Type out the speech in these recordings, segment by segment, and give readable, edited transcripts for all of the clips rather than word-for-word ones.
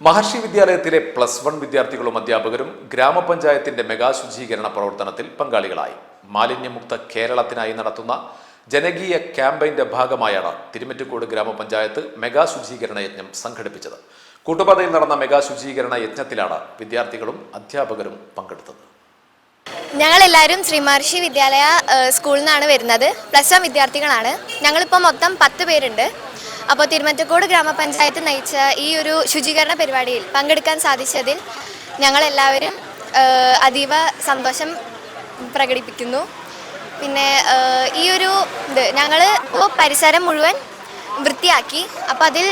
മഹർഷി വിദ്യാലയത്തിലെ +1 വിദ്യാർത്ഥികളും അധ്യാപകരും ഗ്രാമപഞ്ചായത്തിന്റെ മെഗാ ശുചീകരണ പ്രവർത്തനത്തിൽ പങ്കാളികളായി. മാലിന്യമുക്ത കേരളത്തിനായി നടത്തുന്ന ജനകീയ ക്യാമ്പയിന്റെ ഭാഗമായാണ് തിരുമിറ്റക്കോട് ഗ്രാമപഞ്ചായത്ത് മെഗാ ശുചീകരണ യജ്ഞം സംഘടിപ്പിച്ചത്. കൂട്ടുപാതയിൽ നടന്ന മെഗാ ശുചീകരണ യജ്ഞത്തിലാണ് വിദ്യാർത്ഥികളും അധ്യാപകരും പങ്കെടുത്തത്. ഞങ്ങളെല്ലാവരും ശ്രീ മഹർഷി വിദ്യാലയ സ്കൂളിൽ നിന്നാണ് വരുന്നത്. +1 വിദ്യാർത്ഥികളാണ്. ഞങ്ങളിപ്പോൾ മൊത്തം 10 പേരുണ്ട്. അപ്പോൾ തിരുമിറ്റക്കോട് ഗ്രാമപഞ്ചായത്ത് നയിച്ച ഈ ഒരു ശുചീകരണ പരിപാടിയിൽ പങ്കെടുക്കാൻ സാധിച്ചതിൽ ഞങ്ങളെല്ലാവരും അതീവ സന്തോഷം പ്രകടിപ്പിക്കുന്നു. പിന്നെ ഈ ഞങ്ങൾ പരിസരം മുഴുവൻ വൃത്തിയാക്കി. അപ്പോൾ അതിൽ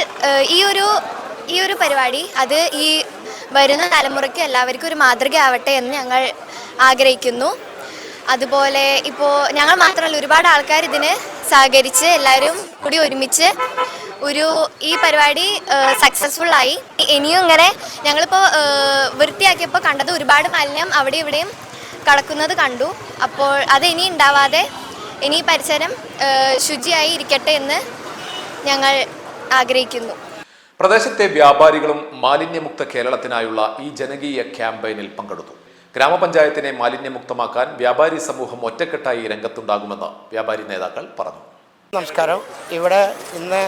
ഈ ഒരു പരിപാടി അത് ഈ വരുന്ന തലമുറയ്ക്ക് എല്ലാവർക്കും ഒരു മാതൃകയാവട്ടെ എന്ന് ഞങ്ങൾ ആഗ്രഹിക്കുന്നു. അതുപോലെ ഇപ്പോൾ ഞങ്ങൾ മാത്രമല്ല, ഒരുപാട് ആൾക്കാർ ഇതിന് സഹകരിച്ച് എല്ലാവരും കൂടി ഒരുമിച്ച് ഈ പരിപാടി സക്സസ്ഫുള്ളായി. ഇനിയും ഇങ്ങനെ ഞങ്ങളിപ്പോൾ വൃത്തിയാക്കിയപ്പോൾ കണ്ടത് ഒരുപാട് മാലിന്യം അവിടെ ഇവിടെയും കടക്കുന്നത് കണ്ടു. അപ്പോൾ അത് ഇനി ഉണ്ടാവാതെ ഇനി പരിസരം ശുചിയായി ഇരിക്കട്ടെ എന്ന് ഞങ്ങൾ ആഗ്രഹിക്കുന്നു. പ്രദേശത്തെ വ്യാപാരികളും മാലിന്യമുക്ത കേരളത്തിനായുള്ള ഈ ജനകീയ ക്യാമ്പയിനിൽ പങ്കെടുത്തു. ഗ്രാമപഞ്ചായത്തിനെ മാലിന്യമുക്തമാക്കാൻ വ്യാപാരി സമൂഹം ഒറ്റക്കെട്ടായി രംഗത്തുണ്ടാകുമെന്ന് വ്യാപാരി നേതാക്കൾ പറഞ്ഞു. നമസ്കാരം. ഇവിടെ ഇന്ന്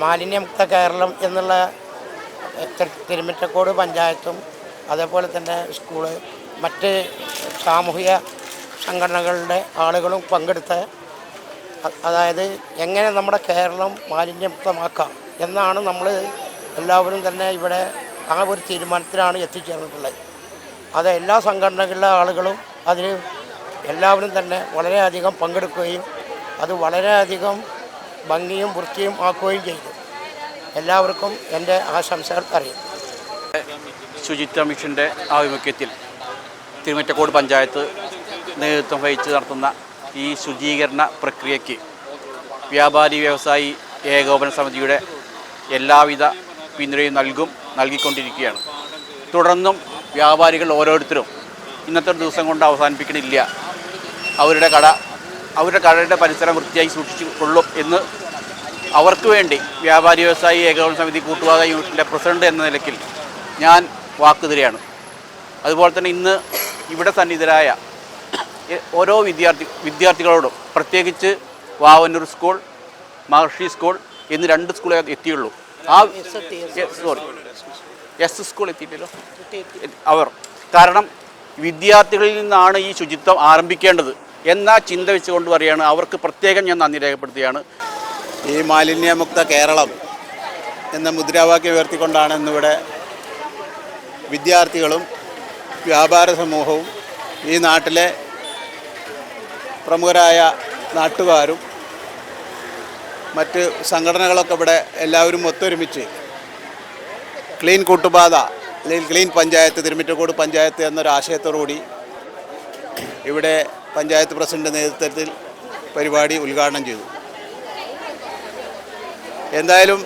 മാലിന്യമുക്ത കേരളം എന്നുള്ള തിരുമിറ്റക്കോട് പഞ്ചായത്തും അതേപോലെ തന്നെ സ്കൂള് മറ്റ് സാമൂഹിക സംഘടനകളുടെ ആളുകളും പങ്കെടുത്ത, അതായത് എങ്ങനെ നമ്മുടെ കേരളം മാലിന്യമുക്തമാക്കാം എന്നാണ് നമ്മൾ എല്ലാവരും തന്നെ ഇവിടെ ആ ഒരു തീരുമാനത്തിലാണ് എത്തിച്ചേർന്നിട്ടുള്ളത്. അത് എല്ലാ സംഘടനകളിലെ ആളുകളും അതിൽ എല്ലാവരും തന്നെ വളരെയധികം പങ്കെടുക്കുകയും അത് വളരെയധികം ഭംഗിയും വൃത്തിയും ആക്കുകയും ചെയ്തു. എല്ലാവർക്കും എൻ്റെ ആശംസകൾ അറിയും. ശുചിത്വ മിഷൻ്റെ ആഭിമുഖ്യത്തിൽ തിരുമിറ്റക്കോട് പഞ്ചായത്ത് നേതൃത്വം വഹിച്ച് നടത്തുന്ന ഈ ശുചീകരണ പ്രക്രിയയ്ക്ക് വ്യാപാരി വ്യവസായി ഏകോപന സമിതിയുടെ എല്ലാവിധ പിന്തുണയും നൽകിക്കൊണ്ടിരിക്കുകയാണ്. തുടർന്നും വ്യാപാരികൾ ഓരോരുത്തരും ഇന്നത്തെ ഒരു ദിവസം കൊണ്ട് അവസാനിപ്പിക്കണില്ല. അവരുടെ കടയുടെ പരിസരം വൃത്തിയായി സൂക്ഷിച്ചുകൊള്ളും എന്ന് അവർക്ക് വേണ്ടി വ്യാപാരി വ്യവസായി ഏകോപന സമിതി കൂട്ടുപാത യൂണിറ്റിൻ്റെ പ്രസിഡന്റ് എന്ന നിലയ്ക്ക് ഞാൻ വാക്കുതരികയാണ്. അതുപോലെ തന്നെ ഇന്ന് ഇവിടെ സന്നിധരായ ഓരോ വിദ്യാർത്ഥികളോടും, പ്രത്യേകിച്ച് വാവന്നൂർ സ്കൂൾ, മഹർഷി സ്കൂൾ എന്നീ 2 സ്കൂളേ എത്തിയുള്ളൂ. S school എത്തിയിട്ടില്ലോ. കാരണം വിദ്യാർത്ഥികളിൽ നിന്നാണ് ഈ ശുചിത്വം ആരംഭിക്കേണ്ടത് എന്ന ചിന്ത വെച്ചുകൊണ്ട് പറയുകയാണ്. അവർക്ക് പ്രത്യേകം ഞാൻ നന്ദി രേഖപ്പെടുത്തുകയാണ്. ഈ മാലിന്യമുക്ത കേരളം എന്ന മുദ്രാവാക്യം ഉയർത്തിക്കൊണ്ടാണ് ഇന്നിവിടെ വിദ്യാർത്ഥികളും വ്യാപാര സമൂഹവും ഈ നാട്ടിലെ പ്രമുഖരായ നാട്ടുകാരും മറ്റ് സംഘടനകളൊക്കെ ഇവിടെ എല്ലാവരും ഒത്തൊരുമിച്ച് ക്ലീൻ കൂട്ടുപാത അല്ലെങ്കിൽ ക്ലീൻ പഞ്ചായത്ത്, തിരുമിറ്റക്കോട് പഞ്ചായത്ത് എന്നൊരാശയത്തോടുകൂടി ഇവിടെ പഞ്ചായത്ത് പ്രസിഡന്റ് നേതൃത്വത്തിൽ പരിപാടി ഉദ്ഘാടനം ചെയ്തു. എന്തായാലും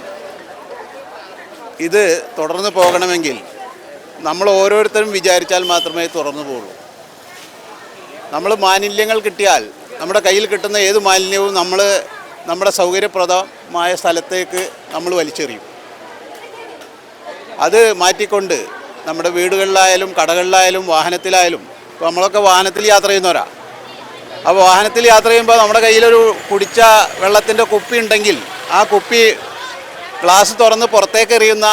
ഇത് തുടർന്ന് പോകണമെങ്കിൽ നമ്മൾ ഓരോരുത്തരും വിചാരിച്ചാൽ മാത്രമേ തുടർന്ന് പോകുള്ളൂ. നമ്മൾ മാലിന്യങ്ങൾ കിട്ടിയാൽ നമ്മുടെ കയ്യിൽ കിട്ടുന്ന ഏത് മാലിന്യവും നമ്മുടെ സൗകര്യപ്രദമായ സ്ഥലത്തേക്ക് നമ്മൾ വലിച്ചെറിയും. അത് മാറ്റിക്കൊണ്ട് നമ്മുടെ വീടുകളിലായാലും കടകളിലായാലും വാഹനത്തിലായാലും, ഇപ്പോൾ നമ്മളൊക്കെ വാഹനത്തിൽ യാത്ര ചെയ്യുന്നവരാ. അപ്പോൾ വാഹനത്തിൽ യാത്ര ചെയ്യുമ്പോൾ നമ്മുടെ കയ്യിലൊരു കുടിച്ച വെള്ളത്തിൻ്റെ കുപ്പി ഉണ്ടെങ്കിൽ ആ കുപ്പി ഗ്ലാസ് തുറന്ന് പുറത്തേക്ക് എറിയുന്ന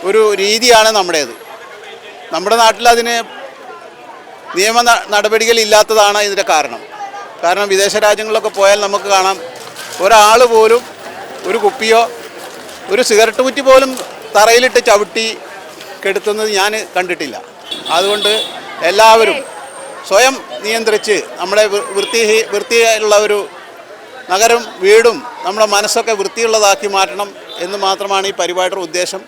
ഒരു രീതിയാണ് നമ്മുടേത്. നമ്മുടെ നാട്ടിൽ അതിന് നിയമ നടപടികൾ ഇല്ലാത്തതാണ് ഇതിൻ്റെ കാരണം വിദേശ രാജ്യങ്ങളിലൊക്കെ പോയാൽ നമുക്ക് കാണാം, ഒരാൾ പോലും ഒരു കുപ്പിയോ ഒരു സിഗരറ്റ് കുറ്റി പോലും തറയിലിട്ട് ചവിട്ടി കെടുത്തുന്നത് ഞാൻ കണ്ടിട്ടില്ല. അതുകൊണ്ട് എല്ലാവരും സ്വയം നിയന്ത്രിച്ച് നമ്മുടെ വൃത്തിയുള്ള ഒരു നഗരം, വീടും നമ്മുടെ മനസ്സൊക്കെ വൃത്തിയുള്ളതാക്കി മാറ്റണം എന്ന് മാത്രമാണ് ഈ പരിപാടിയുടെ ഉദ്ദേശം.